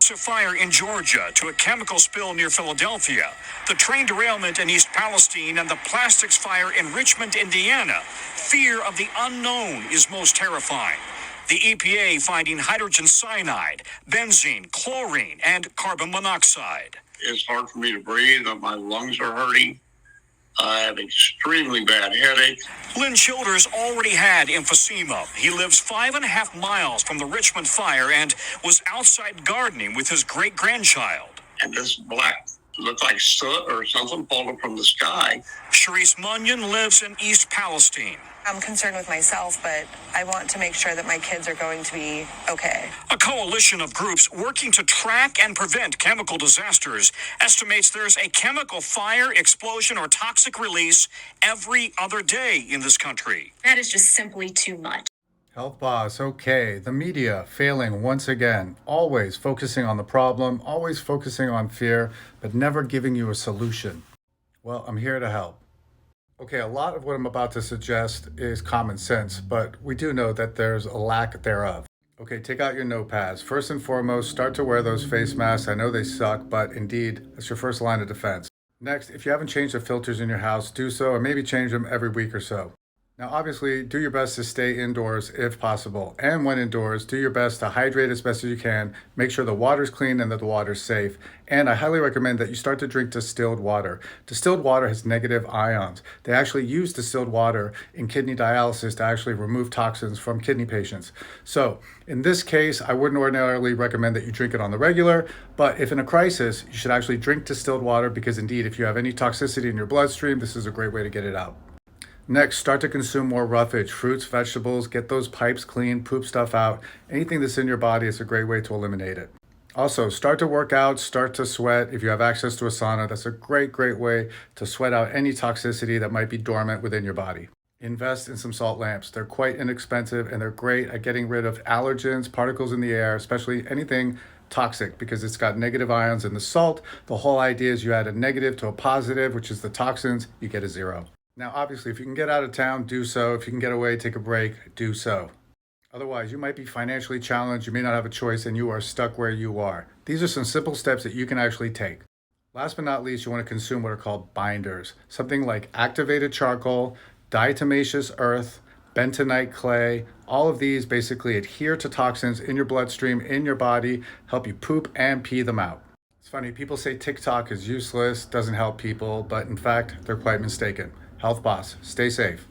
massive fire in Georgia to a chemical spill near Philadelphia, the train derailment in East Palestine, and the plastics fire in Richmond, Indiana, fear of the unknown is most terrifying. The EPA finding hydrogen cyanide, benzene, chlorine, and carbon monoxide. It's hard for me to breathe. My lungs are hurting. I have extremely bad headaches. Lynn Childers already had emphysema. He lives 5.5 miles from the Richmond fire and was outside gardening with his great-grandchild. And this black looked like soot or something falling from the sky. Sharice Munyon lives in East Palestine. I'm concerned with myself, but I want to make sure that my kids are going to be okay. A coalition of groups working to track and prevent chemical disasters estimates there's a chemical fire, explosion, or toxic release every other day in this country. That is just simply too much. Health Boss, okay. The media failing once again, always focusing on the problem, always focusing on fear, but never giving you a solution. Well, I'm here to help. Okay, a lot of what I'm about to suggest is common sense, but we do know that there's a lack thereof. Okay, take out your notepads. First and foremost, start to wear those face masks. I know they suck, but indeed, that's your first line of defense. Next, if you haven't changed the filters in your house, do so, or maybe change them every week or so. Now, obviously, do your best to stay indoors if possible. And when indoors, do your best to hydrate as best as you can. Make sure the water's clean and that the water's safe. And I highly recommend that you start to drink distilled water. Distilled water has negative ions. They actually use distilled water in kidney dialysis to actually remove toxins from kidney patients. So, in this case, I wouldn't ordinarily recommend that you drink it on the regular, but if in a crisis, you should actually drink distilled water because indeed, if you have any toxicity in your bloodstream, this is a great way to get it out. Next, start to consume more roughage, fruits, vegetables, get those pipes clean, poop stuff out. Anything that's in your body is a great way to eliminate it. Also, start to work out, start to sweat. If you have access to a sauna, that's a great way to sweat out any toxicity that might be dormant within your body. Invest in some salt lamps. They're quite inexpensive and they're great at getting rid of allergens, particles in the air, especially anything toxic because it's got negative ions in the salt. The whole idea is you add a negative to a positive, which is the toxins, you get a zero. Now, obviously, if you can get out of town, do so. If you can get away, take a break, do so. Otherwise, you might be financially challenged, you may not have a choice, and you are stuck where you are. These are some simple steps that you can actually take. Last but not least, you want to consume what are called binders. Something like activated charcoal, diatomaceous earth, bentonite clay. All of these basically adhere to toxins in your bloodstream, in your body, help you poop and pee them out. It's funny, people say TikTok is useless, doesn't help people, but in fact, they're quite mistaken. Health Boss, stay safe.